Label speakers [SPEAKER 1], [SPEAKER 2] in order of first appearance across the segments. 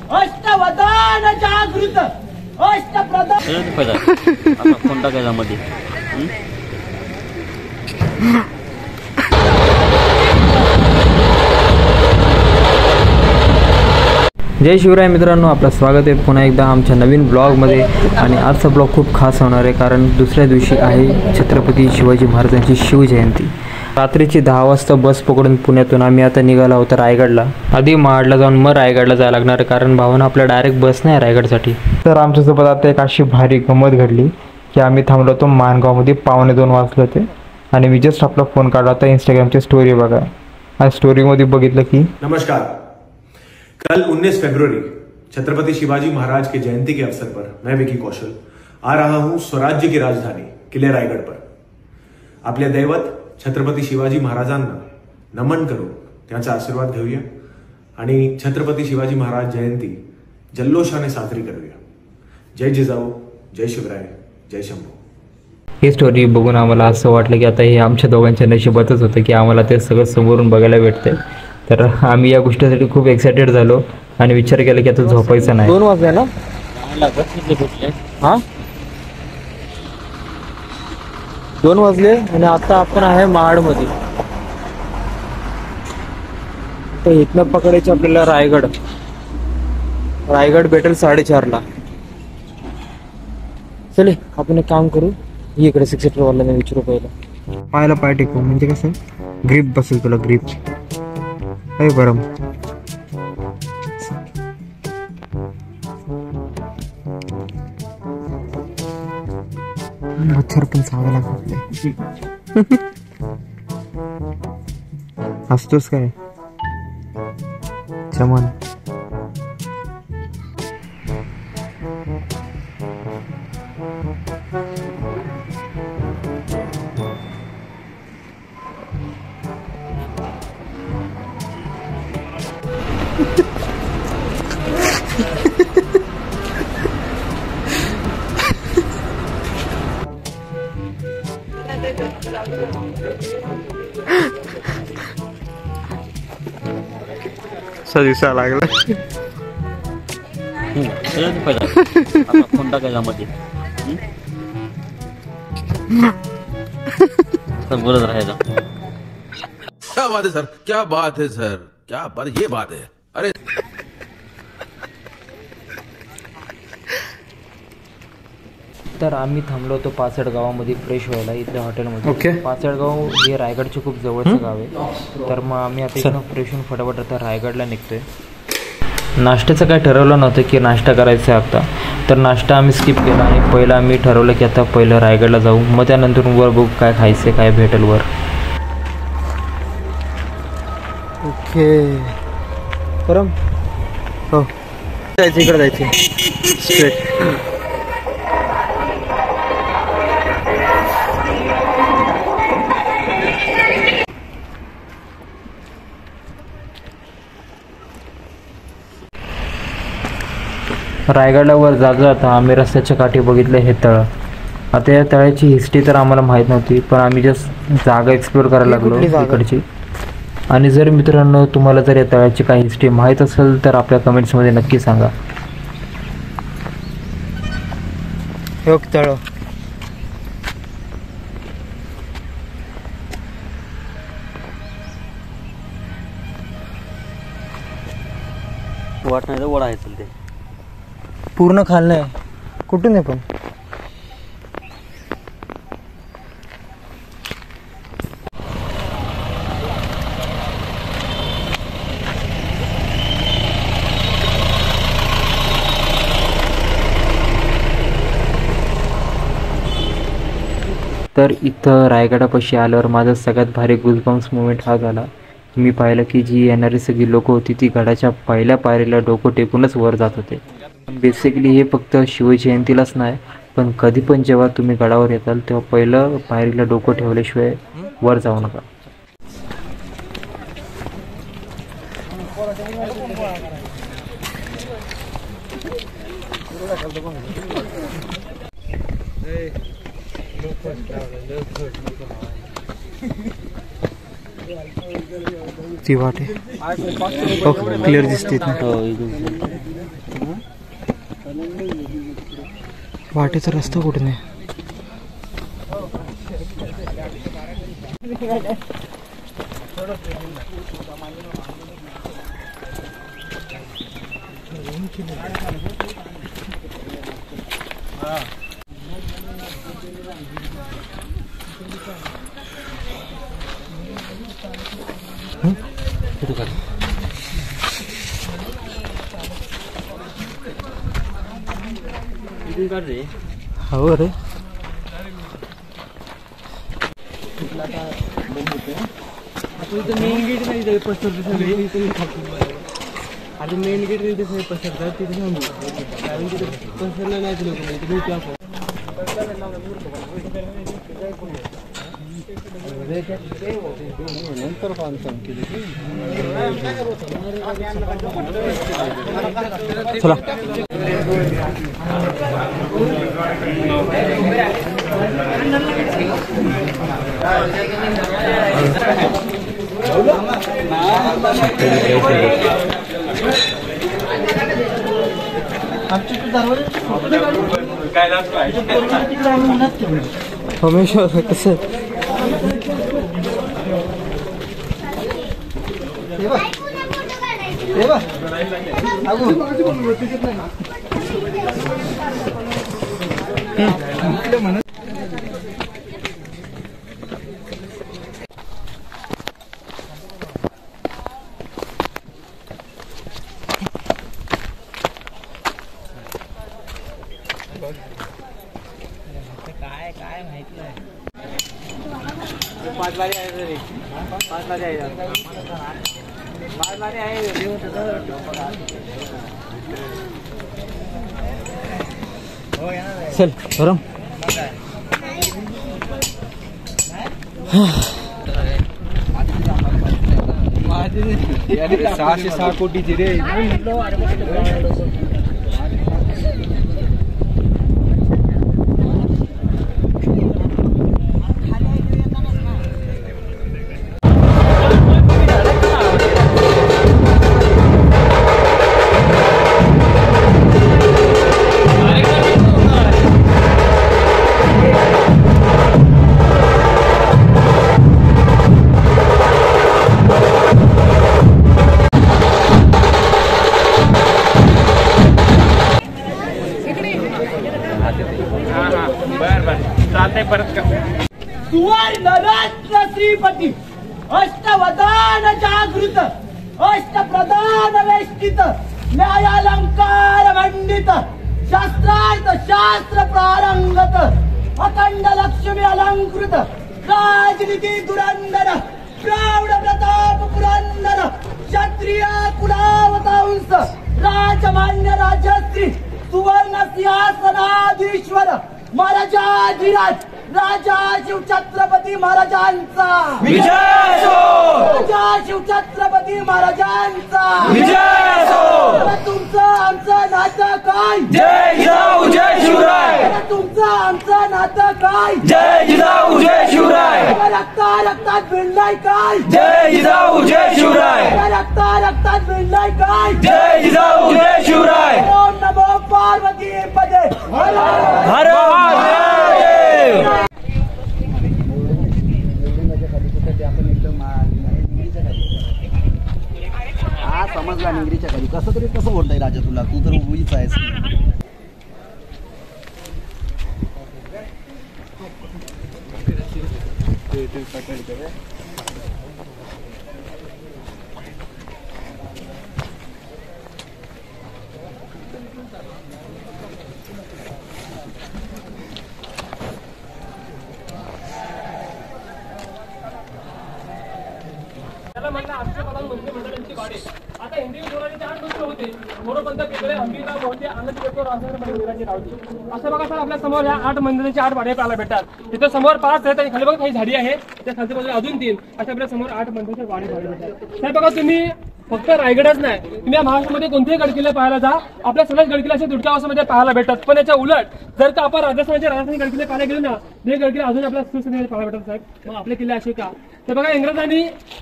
[SPEAKER 1] अष्टवधान जागृत अष्टप्रधान
[SPEAKER 2] आता फोन टाकायचा मध्ये.
[SPEAKER 3] जय शिवराय मित्रांनो, आपलं स्वागत आहे पुन्हा एकदा आमच्या नवीन ब्लॉगमध्ये. आणि आजचा ब्लॉग खूप खास होणार आहे कारण दुसऱ्या दिवशी आहे छत्रपती शिवाजी महाराजांची शिवजयंती. रात्रीची 10 वाजता बस पकडून पुण्यातून आम्ही आता निघालो आहोत रायगडला. आधी महाडला जाऊन मग रायगडला जायला लागणार आहे कारण भावानं आपल्या डायरेक्ट बस नाही रायगडसाठी. तर आमच्यासोबत आता एक अशी भारी गंमत घडली की आम्ही थांबलो होतो माणगावमध्ये 1:45 वाजले होते आणि मी जस्ट आपला फोन काढला होता इंस्टाग्रामची स्टोरी बघा. आणि स्टोरीमध्ये बघितलं की
[SPEAKER 4] नमस्कार, कल 19 फरवरी छत्रपति शिवाजी महाराज के जयंती के अवसर पर मैं विकी कौशल आ रहा हूं स्वराज्य की राजधानी किले रायगढ़ पर. आपल्या दैवत छत्रपती शिवाजी महाराजांना नमन करून त्यांचा आशीर्वाद घेऊया आणि छत्रपती शिवाजी महाराज जयंती जल्लोषाने साजरी करूया. जय जिजाऊ, जय शिवराय, जय शंभू.
[SPEAKER 3] ही स्टोरी बघून आम्हाला असं वाटलं की आता हे आमच्या दोघांच्या नशिबातच होतं की आम्हाला ते सगळं समोरून बघायला भेटतंय. तर आम्ही या गोष्टीसाठी खूप एक्सायटेड झालो आणि विचार केला की आता झोपायचं नाही. 2 वाजले ना. हां 2 वाजले आणि आता आपण आहे महाडमध्ये. तर इथनं पकडायचं आपल्याला रायगड. रायगड भेटेल 4:30ला. चले आपण एक काम करू, इकडे 6 सीटर वाल्याने विचारू पहिला. पायला पाय टेकू म्हणजे कसं ग्रीप बसेल तुला, ग्रीप आहे गरम. मच्छर पण चावायला लागले. हसतोस काय चमन. दिसा लागला.
[SPEAKER 2] आता फोन टाकायचा मध्ये. बोलत राहायचा.
[SPEAKER 5] क्या बात है सर, क्या बात है सर, क्या बात, ये बात है. अरे
[SPEAKER 3] तर आम्ही थांबलो होतो पाचड गावामध्ये फ्रेश व्हायला इथल्या हॉटेलमध्ये. ओके. पाचडगाव हे रायगडचे खूप जवळचं गाव आहे. तर मग आम्ही आता इथून फ्रेश होऊन फटाफट आता रायगडला निघतोय. नाश्त्याचं काय ठरवलं नव्हतं की नाश्ता करायचा आहे आता, तर नाश्ता आम्ही स्किप केला आणि पहिलं आम्ही ठरवलं की आता पहिलं रायगडला जाऊ, मग त्यानंतर वर बघू काय खायचं काय भेटेल वर. ओके परम हो जायचं, इकडे जायचं स्ट्रेट. रायगडला वर जाता आम्ही रस्त्याच्या काठी बघितलं हे तळं. आता या तळ्याची हिस्ट्री तर आम्हाला माहीत नव्हती, पण आम्ही जस्ट जागा एक्सप्लोर करायला लागलो इकडची. आणि जर मित्रांनो तुम्हाला जर या तळ्याची काही हिस्ट्री माहीत असेल तर आपल्या कमेंट्समध्ये नक्की सांगा. हे तळ
[SPEAKER 2] वाट नाही तर वडा आहे ते
[SPEAKER 3] पूर्ण खाल्लं आहे. कुठून आहे पण तर इथं रायगडापाशी आल्यावर माझा सगळ्यात भारी गुजबम्स मुवमेंट हा झाला. मी पाहिलं की जी येणारी सगळी लोकं होती ती गडाच्या पहिल्या पायरीला डोकं टेकूनच वर जात होते. बेसिकली हे फक्त शिवजयंतीलाच नाही, पण कधी पण जेव्हा तुम्ही गडावर येताल तेव्हा पहिलं पायरीला डोकं ठेवल्याशिवाय वर जाऊ नका. ती वाट आहे. ओके, क्लिअर दिसते. वाटेचा रस्ता कुठे नाही. हो रे.
[SPEAKER 1] मेन गेट नाही पसरते सगळे. आता मेन गेट नाही सगळे पसरतात तिथे थांबू. कारण तिथे पसरलं नाही लोक. नंतर बांधकाम केले.
[SPEAKER 3] चला. हमेशा कसं
[SPEAKER 1] काय माहित नाही. 5 लारी आहे रे. 5 लारी आहे. 5 लारी आहे.
[SPEAKER 3] चल गरम.
[SPEAKER 1] माझे 606 कोटीची रे. सुवर्ण रत्न श्रीपती अष्टवदान जागृत अष्टप्रधान वेष्टित न्यायालंकार मंडित शास्त्रार्थ शास्त्र प्रारंगत अखंड लक्ष्मी अलंकृत राजनीती धुरंधर प्रौढ प्रताप पुरंदर क्षत्रिय कुलावतांस राजमान्य राजश्री सुवर्ण सिंहासनाधीश्वर महाराजाधिराज राजा शिवछत्रपती महाराजांचा विजय असो. राजा शिवछत्रपती महाराजांचा विजय असो. तुमचं आमचं नातं काय? जय जिजाऊ जय शिवराय.
[SPEAKER 3] तुमचं आमचं नातं काय?
[SPEAKER 1] जय जिजाऊ जय शिवराय.
[SPEAKER 3] रक्तात भिडलाय काय?
[SPEAKER 1] जय जिजाऊ जय शिवराय.
[SPEAKER 3] रक्तात भिडलाय काय?
[SPEAKER 1] जय जिजाऊ जय शिवराय.
[SPEAKER 3] ओम नमो पार्वती पदे
[SPEAKER 1] हर महादेव.
[SPEAKER 6] हा समजला निगरीच्या खाली. कसं तरी कसं बोलताय राजा तुला? तू तर उभीच आहेस.
[SPEAKER 7] आता हिंदी विभागाचे 8 मंत्री होते. मोरोपंत केकडे हंबीराव मोहिते आनंद पेपर असं बघा सर. आपल्या समोर ह्या 8 मंदिरांचे 8 वाडे पाहायला भेटतात. तिथे समोर 5 आहेत आणि खाली बघा काही झाडी आहे. त्या खालच्या बाजूला अजून 3 अशा आपल्या समोर 8 मंदिराचे वाडे भेटतात. साहेब बघा तुम्ही फक्त रायगडच नाही, तुम्ही या महाराष्ट्रामध्ये कोणतेही गडकिल्ले पाहायला जा, आपल्या सगळ्याच गडकिल्ले असे तुटकावासामध्ये पाहायला भेटतात. पण याच्या उलट जर का आपण राजस्थानी गडकिल्ले पाहायला गेलो ना, ते गडकिल्ले अजून आपल्या सुसंस्कृतीमध्ये पाहायला भेटतात साहेब. मग आपले किल्ले असे का? तर बघा, इंग्रजांनी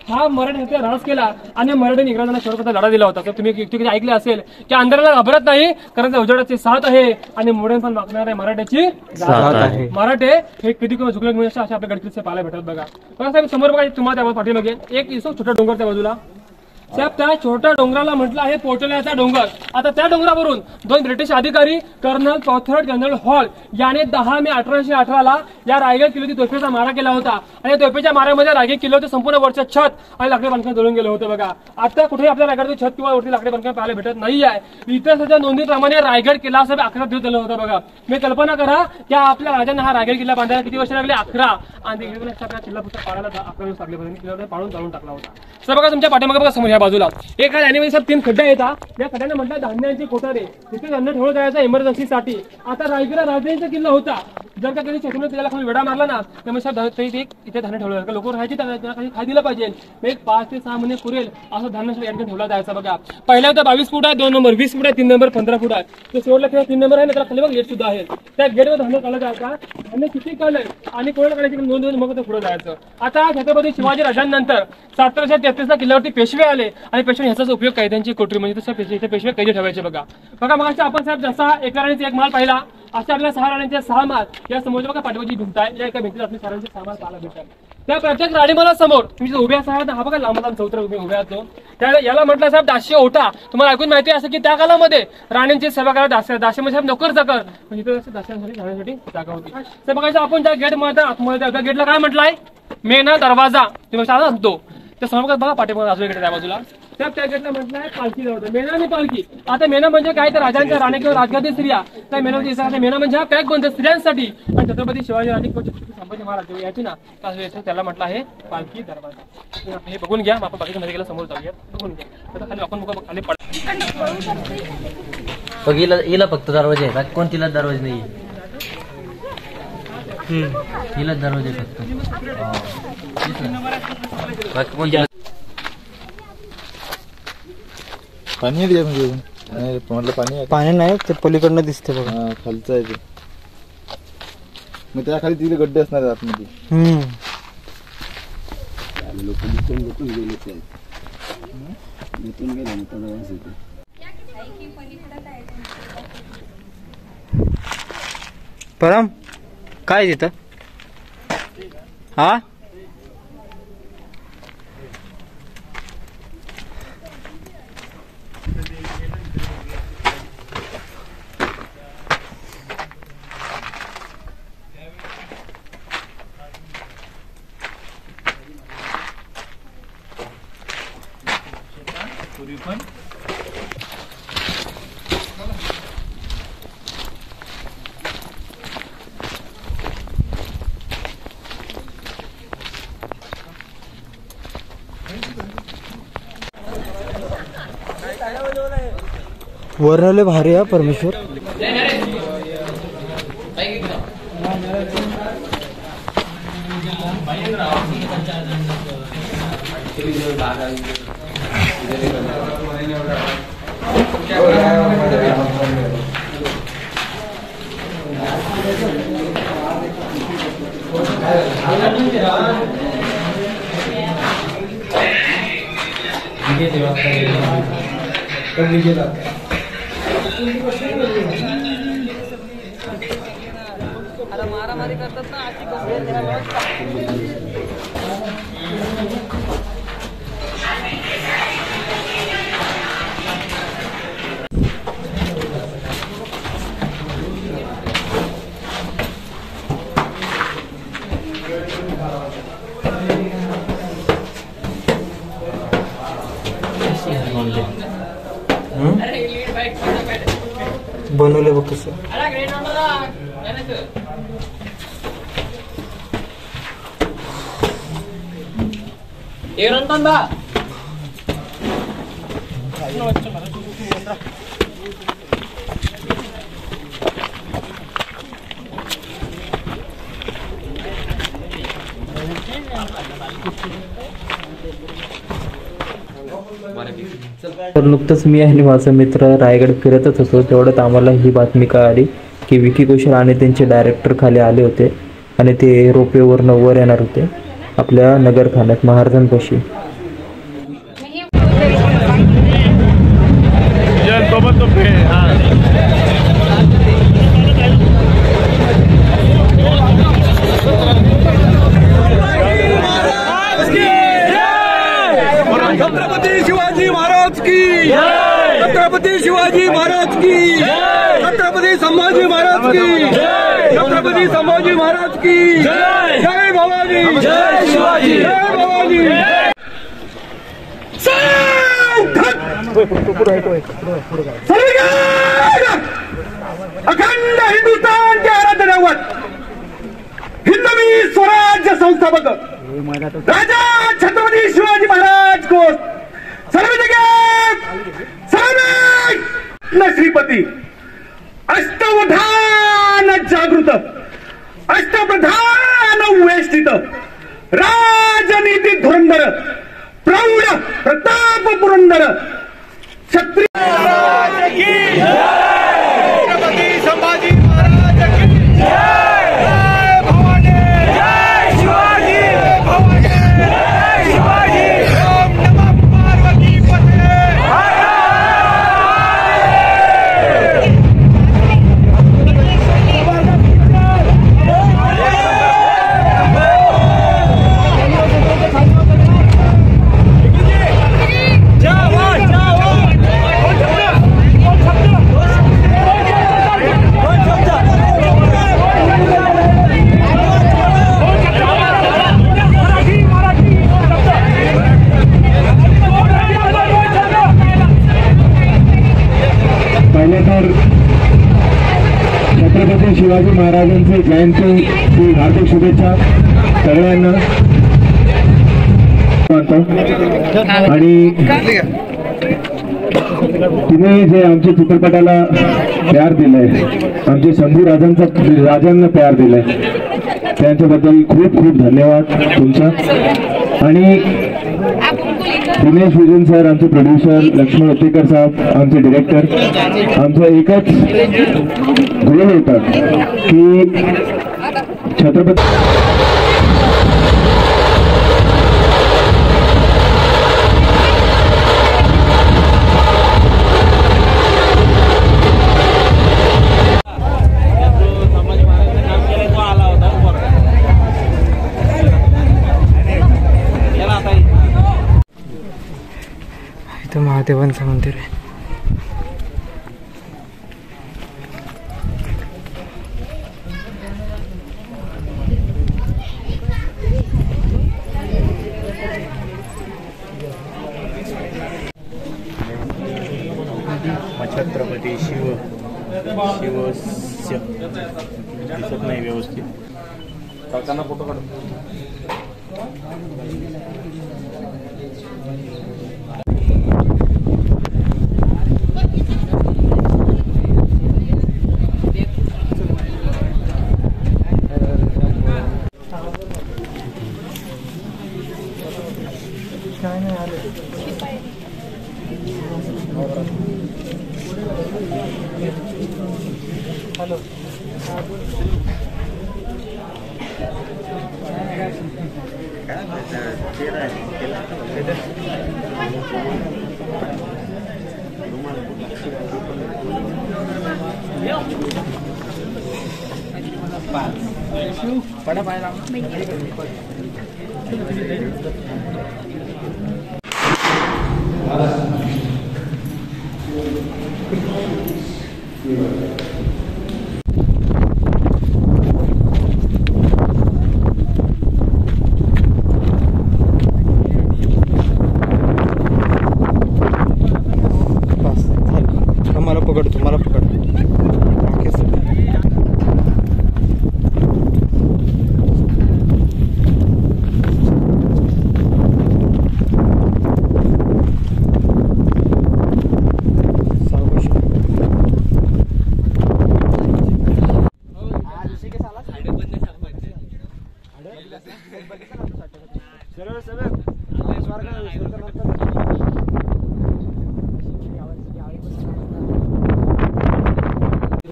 [SPEAKER 7] हा मराठ्यांचा राज केला आणि मराठ्यांनी इंग्रजांना शेवटचा लढा दिला होता. तर तुम्ही कधी ऐकले असेल की अंधाराला घाबरत नाही, कारण त्या उजेडाची साथ आहे आणि मोडेन पण मागणार आहे मराठ्याची साथ आहे. मराठे हे कधी कोण झुकले म्हणून असे आपल्या गडकिल्ले पाहायला भेटतात. बघा साहेब, समोर बघा तुम्हाला त्या पाठीमागे एक छोटा डोंगर त्या बाजूला साहेब, त्या छोट्या डोंगराला म्हटलं आहे पोटल्याचा डोंगर. आता त्या डोंगरावरून 2 ब्रिटिश अधिकारी कर्नल पॉथर्ड, जनरल हॉल याने 10 मे 1818 या रायगड किल्ल्याची तोफेचा मारा केला होता. आणि तोफेच्या माऱ्यामध्ये रायगड किल्ल्याचं संपूर्ण वरचं छत आणि लाकडी बांधकाम जळून गेलं होतं. बघा, आता कुठेही आपल्या रायगडचं छत किंवा वरती लाकडी बांधकाम पाहायला भेटत नाही आहे. इतिहासाच्या नोंदीप्रमाणे रायगड किल्ला साहेब 11 दिवस झाला होता. बघा, मी कल्पना करा की आपल्या राजांना हा रायगड किल्ला बांधायला किती वर्ष लागले? 11. आणि किल्ला पुस्तक पाडायला 11 दिवस लागले. किल्ला पाडून जाळून टाकला होता. तर बघा तुमच्या पाठीमागे बघा समोर ह्या बाजूला एक याने साहेब 3 खड्डे येतात. या खड्ड्याने म्हटलं धान्याची कोठारे, तिथे धान्य ठेवलं जायचं इमर्जन्सीसाठी. आता रायगड राजांचा किल्ला होता, जर का कधी शत्रूने त्याला खाली वेढा मारला ना, त्यामुळे साहेब इथे धान्य ठेवलं जायचं. लोक राहायची त्यांना काही खाय दिलं पाहिजे. एक 5 ते 6 महिने पुरेल असं धान्य या ठिकाणी ठेवलं जायचं. बघा, पहिल्या होता 22 फूट आहे, 2 नंबर 20 फूट आहे, 3 नंबर 15 फूट आहे. तो शेवटला किंवा 3 नंबर आहे ना, त्याला खाली बघ गेट सुद्धा आहे. त्या गेटवर धान्य काढलं जायचं. धान्य किती काढलंय आणि कोणाला काढायची नोंद मग ते पुढे जायचं. आता छत्रपती शिवाजी राजांनंतर 1733 ला किल्ल्यावरती पेशवे आले आणि पेशवे ह्याचाच उपयोग कैद्यांची कोठरी म्हणजे तसं पेशवे कैदी ठेवायचे. बघा मग आपण साहेब जसा एका राणीचा एक माल पाहिला, अशा आपल्या 6 राण्यांचे 6 माल या समोरच्या बघा पाठीमागची भिंत आहे. या एका भिंतीत आपल्या 6 राण्यांचे 6 माल पाहायला भेटतात. त्या प्रत्येक राणीमाला समोर तुम्ही जो उभे आहात, हा बघा लांब चौथरा उभे आहात, त्या याला म्हटलं साहेब दास्य ओटा. तुम्हाला ऐकून माहिती असं की त्या काळामध्ये राणींची सेवा करायला दास्य म्हणजे साहेब नोकर चाकर, म्हणजे दास्यांसाठी जाण्यासाठी जागा होती. तर बघायचं आपण ज्या गेट मध्ये आतमध्ये त्या गेटला काय म्हटलंय? मेना दरवाजा. तुम्ही सांगतो त्या समोर बघा पाठीमागे अजून गेट त्या बाजूला त्या गेटला म्हटलं आहे पालखी जाऊ. मेना आणि पालखी. आता मेना म्हणजे काय? तर राजांच्या राणी किंवा राजगादी स्त्रिया त्या मेना म्हणजे हा पॅक बनतो स्त्रियांसाठी. आणि छत्रपती शिवाजी राणी किंवा छत्रपती संभाजी महाराज याची ना त्याला म्हटलं आहे पालखी दरवाजा. हे बघून घ्या, आपण बाकीच्या मध्ये गेला समोर जाऊया, बघून घ्या. आता खाली आपण खाली
[SPEAKER 2] बघ, हिला फक्त दरवाजे आहेत, कोणतीला दरवाजे नाही. हिला दरवाजे फक्त बाकी कोणत्या
[SPEAKER 8] पाणी आहे म्हणजे म्हटलं पाणी आहे.
[SPEAKER 1] पाणी नाही, ते पलीकडनं दिसते बघा,
[SPEAKER 8] खालचं आहे ते. मग त्या खाली तिथे गड्डे असणार आतमध्ये.
[SPEAKER 1] परम काय तिथं? हा वर्णले भारी आहे परमेश्वर.
[SPEAKER 9] मारामारी करतात ना
[SPEAKER 1] बनवले बघ कसं.
[SPEAKER 3] तर नुकतंच मी आणि माझा मित्र रायगड फिरतच होतो, तेवढ्यात आम्हाला ही बातमी कळाली की विकी कौशल आणि त्यांचे डायरेक्टर खाली आले होते आणि ते रोपवेवरनं वर येणार होते आपल्या नगरखान्यात महाराजांपाशी.
[SPEAKER 10] छत्रपती शिवाजी महाराज की, छत्रपती शिवाजी महाराज की, छत्रपती संभाजी महाराज की, छत्रपती संभाजी महाराज की जय भवानी, जय शिवाजी, जय भवानी. अखंड हिंदुस्थान के आराध्य दैवत हिंदवी स्वराज्य संस्थापक राजा छत्रपती शिवाजी महाराज को सर्व श्रीपती अष्टवधान जागृत अष्टप्रधान वेष्टित राजनीती धुरंधर प्रौढ प्रताप पुरंदर क्षत्रिय छत्रपती संभाजी महाराज की जय भवानी, जय शिवाजी, भवानी, जय शिवाजी. ओम नमः पार्वती पते. छत्रपती शिवाजी महाराजांची जयंती ही हार्दिक शुभेच्छा सगळ्यांना. आणि तुम्ही जे आमच्या चित्रपटाला प्यार दिलंय, आमचे शंभू राजांना प्यार दिलंय, त्यांच्याबद्दल खूप खूप धन्यवाद तुमचा. आणि दिनेश विजन सर आमचे प्रोड्युसर, लक्ष्मण उत्तेकर साहेब आमचे डिरेक्टर, आमचा एकच गोल होता की छत्रपती
[SPEAKER 3] महादेवांचं मंदिर आहे.
[SPEAKER 11] छत्रपती शिवस्य दिसत नाही व्यवस्थित. काकांना फोटो काढ.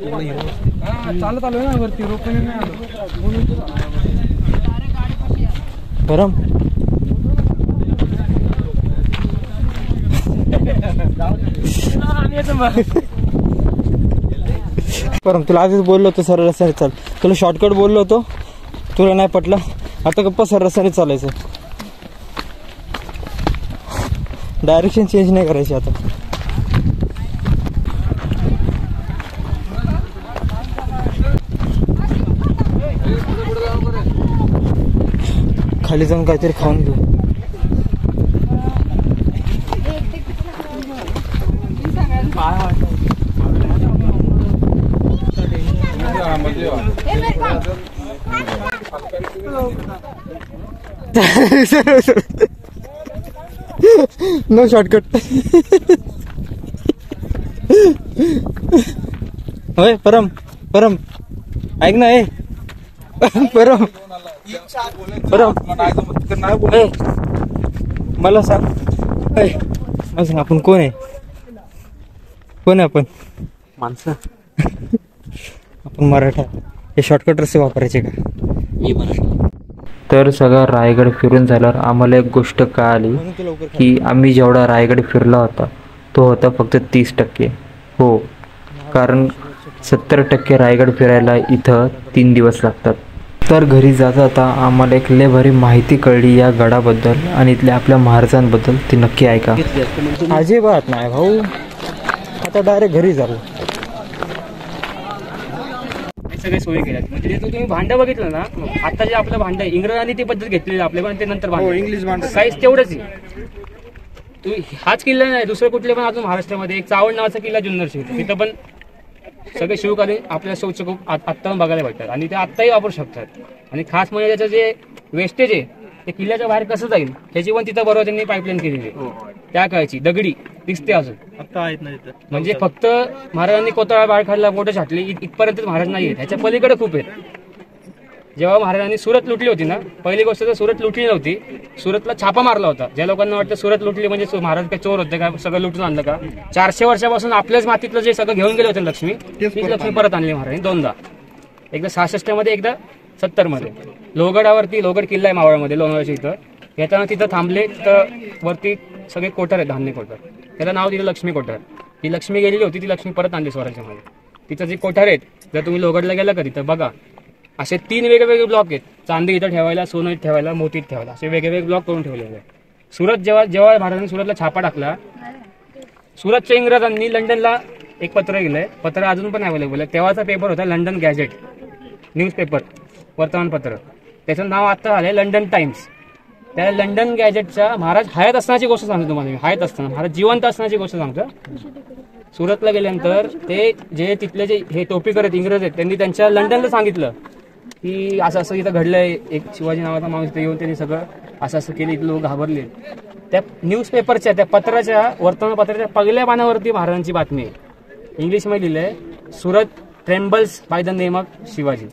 [SPEAKER 1] चालत आलो ना वरती रोपणे नाही आलो
[SPEAKER 3] परम परम तुला आधीच बोललो होतो सरळ रस्त्याने चाल, तुला शॉर्टकट बोललो होतो, तुला नाही पटलं, आता गप्पा सरळ रस्त्याने चालायचं, डायरेक्शन चेंज नाही करायची आता. खाली जाऊन काहीतरी खाऊन घेऊ. No shortcut. होय परम परम ऐक ना. परम परम मला सांग, मला सांग आपण कोण आहे, कोण आहे आपण
[SPEAKER 1] माणसं.
[SPEAKER 3] आपण मराठा. हे शॉर्टकट रस्ते वापरायचे का?
[SPEAKER 1] मी मराठा.
[SPEAKER 3] तर सगळा रायगड फिरून झाल्यावर आम्हाला एक गोष्ट कळाली की आम्ही जेवढा रायगड फिरला होता तो होता फक्त 30%. हो, कारण 70% रायगड फिरायला इथं 3 दिवस लागतात. तर घरी जाता जाता आम्हाला एक लय भारी माहिती कळली या गडाबद्दल आणि इथल्या आपल्या महाराजांबद्दल. ती नक्की ऐका. अजिबात नाही भाऊ, आता डायरेक्ट घरी जाऊ.
[SPEAKER 7] सगळे सोयी केल्यात. म्हणजे तुम्ही भांडं बघितलं ना, आता जे आपलं भांडं इंग्रजांनी ती पद्धत घेतलेली आपल्या, पण ते नंतर भांडं इंग्लिश भांडं साईज तेवढंच आहे. तुम्ही हाच किल्ला नाही, दुसरे कुठले पण अजून महाराष्ट्रामध्ये एक चावड नावाचा किल्ला जुन्नर शिवतो, तिथं पण सगळे शिवकालीन आपल्या शौच खूप आत्ता बघायला भेटतात आणि ते आत्ताही वापरू शकतात. आणि खास म्हणजे त्याचं जे वेस्टेज आहे ते किल्ल्याच्या बाहेर कसं जाईल त्याची पण तिथं बरोबर त्यांनी पाईपलाईन केलेली आहे. त्या काळची दगडी दिसते अजून आता आहेत ना तिथं. म्हणजे फक्त महाराजांनी कोतळा बाहेर काढला, मोठं छाटले इथपर्यंत महाराज नाही आहेत, ह्याच्या पलीकडे खूप आहेत. जेव्हा महाराजांनी सुरत लुटली होती ना, पहिली गोष्ट तर सुरत लुटली नव्हती, सुरतला छापा मारला होता. ज्या लोकांना वाटतं सुरत लुटली म्हणजे महाराज काय चोर होते का, सगळं लुटून आणलं का? 400 वर्षापासून आपल्याच मातीतलं जे सगळं घेऊन गेले होते लक्ष्मी, तीच लक्ष्मी परत आणली महाराजांनी दोनदा. एकदा 66 मध्ये, एकदा 70 मध्ये. लोहगडावरती, लोहगड किल्ला आहे मावळमध्ये लोणावळ्याच्या इथं, येताना तिथं थांबले तर वरती सगळे कोटर आहेत, धान्य कोटर, त्याला नाव दिलं लक्ष्मी कोटर. ती लक्ष्मी गेलेली होती, ती लक्ष्मी परत आणली स्वराज्यामध्ये. तिथं जे कोठार आहेत, जर तुम्ही लोहगडला गेला का तिथं बघा, असे 3 वेगवेगळे ब्लॉक आहेत. चांदी इथं ठेवायला, सोनं इथं ठेवायला, मोती इथं ठेवायला, असे वेगवेगळे ब्लॉक करून ठेवलेले आहे. सुरत जेव्हा महाराजांनी सुरतला छापा टाकला, सुरतच्या इंग्रजांनी लंडनला एक पत्र गेलंय, पत्र अजून पण अवेलेबल आहे. तेव्हाचा पेपर होता लंडन गॅझेट, न्यूजपेपर, वर्तमानपत्र. त्याचं नाव आता आलंय लंडन टाइम्स. त्या लंडन गॅझेटच्या महाराज हयात असतानाची गोष्ट सांगतो तुम्हाला मी. हयात असताना, महाराज जिवंत असतानाची गोष्ट सांगतो. सुरतला गेल्यानंतर ते जे तिथले जे हे टोपीकर आहेत, इंग्रज आहेत, त्यांनी त्यांच्या लंडनला सांगितलं की असं असं इथं घडलंय. एक शिवाजी नावाचा माणूस इथं येऊन त्यांनी सगळं असं असं केलं, इथं लोक घाबरले. त्या न्यूजपेपरच्या, त्या पत्राच्या, वर्तमानपत्राच्या पहिल्या पानावरती महाराजांची बातमी आहे. इंग्लिशमध्ये लिहिलंय, Surat trembles by the name of Shivaji.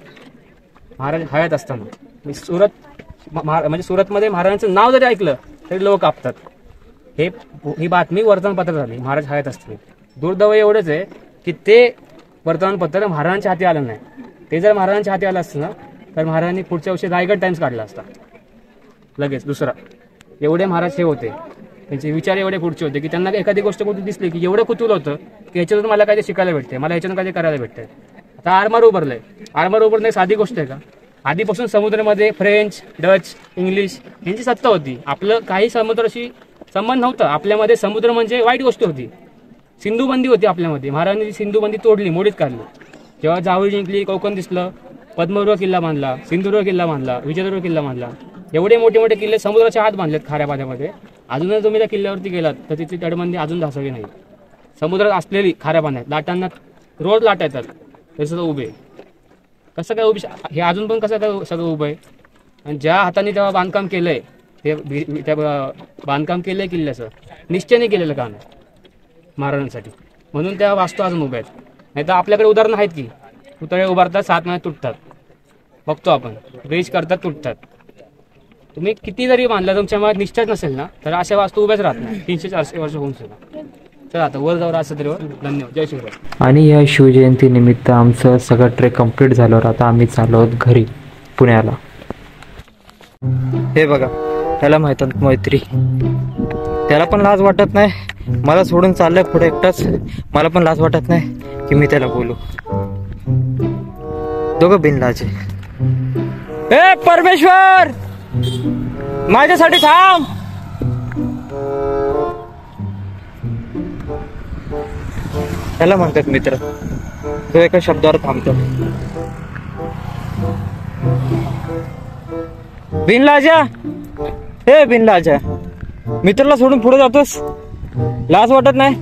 [SPEAKER 7] Maharaj हयात असताना म्हणजे सुरतमध्ये महाराजांचं नाव जरी ऐकलं तरी लोक कापतात. ही बातमी वर्तमानपत्र झाली महाराज हयात असताना. दुर्दैव एवढंच आहे की ते वर्तमानपत्र महाराजांच्या हाती आलं नाही. ते जर महाराजांच्या हाती आलं असतं ना, तर महाराजांनी पुढच्या वर्षी रायगड टाइम्स काढला असता लगेच दुसरा. एवढे महाराज हे होते, त्यांचे विचार एवढे पुढचे होते की त्यांना एखादी गोष्ट कुठे दिसली की एवढं कुतूहल होतं की ह्याच्यातून मला काय शिकायला भेटते, मला ह्याच्यातून काय करायला भेटतंय. आता आरमार उभारलंय. आरमार उभारणं साधी गोष्ट आहे का? आधीपासून समुद्रामध्ये फ्रेंच, डच, इंग्लिश यांची सत्ता होती. आपलं काही समुद्राशी संबंध नव्हता. आपल्यामध्ये समुद्र म्हणजे वाईट गोष्ट होती. सिंधुबंदी होती आपल्यामध्ये. महाराजांनी सिंधुबंदी तोडली, मोडीत काढली. जेव्हा जावळी जिंकली, कोकण दिसलं, पद्मदुर्ग किल्ला बांधला, सिंधुदुर्ग किल्ला बांधला, विजयदुर्ग किल्ला बांधला. एवढे मोठे मोठे किल्ले समुद्राच्या आत बांधलेत खाऱ्या पाण्यामध्ये. अजूनच तुम्ही त्या किल्ल्यावरती गेलात तर तिथली तटबंदी अजून ढासळली नाही. समुद्रात असलेली खाऱ्या पाण्यात लाटांना रोज लाटा येतात, ते सुद्धा उभे. कसं काय उभी, हे अजून पण कसं काय सगळं उभं आहे? आणि ज्या हाताने तेव्हा बांधकाम केलंय, त्या बांधकाम केलंय किल्ल्याचं, निश्चयाने केलेलं काम आहे महाराजांसाठी. म्हणून त्या वास्तू अजून उभ्या आहेत. नाही तर आपल्याकडे उदाहरणं आहेत की पुतळे उभारतात, 7 महिन्यात तुटतात. बघतो आपण, ब्रिज करतात, तुटतात. तुम्ही किती जरी बांधला, तुमच्या मनात निश्चयच नसेल ना, तर अशा वास्तू उभ्याच राहत नाही 300-400 वर्ष होऊन सुद्धा.
[SPEAKER 1] चला आता वर जाऊ असं तरी धन्यवाद. जय शिवराय.
[SPEAKER 3] आणि या शिवजयंती निमित्त आमचं सगळं ट्रेक कंप्लीट झाल्यावर आता आम्ही चाललो आहोत घरी पुण्याला. हे बघा त्याला माहितात मैत्री, त्याला पण लाज वाटत नाही, मला सोडून चाललंय पुढे एकटाच, मला पण लाज वाटत नाही की मी त्याला बोलू. दोघं बिनलाज आहे. ए परमेश्वर माझ्यासाठी थांब. त्याला म्हणतात मित्र, तो एका शब्दावर थांबतो. बिनलाजा, हे बिनलाजा, मित्राला सोडून पुढे जातोस, लाज वाटत नाही?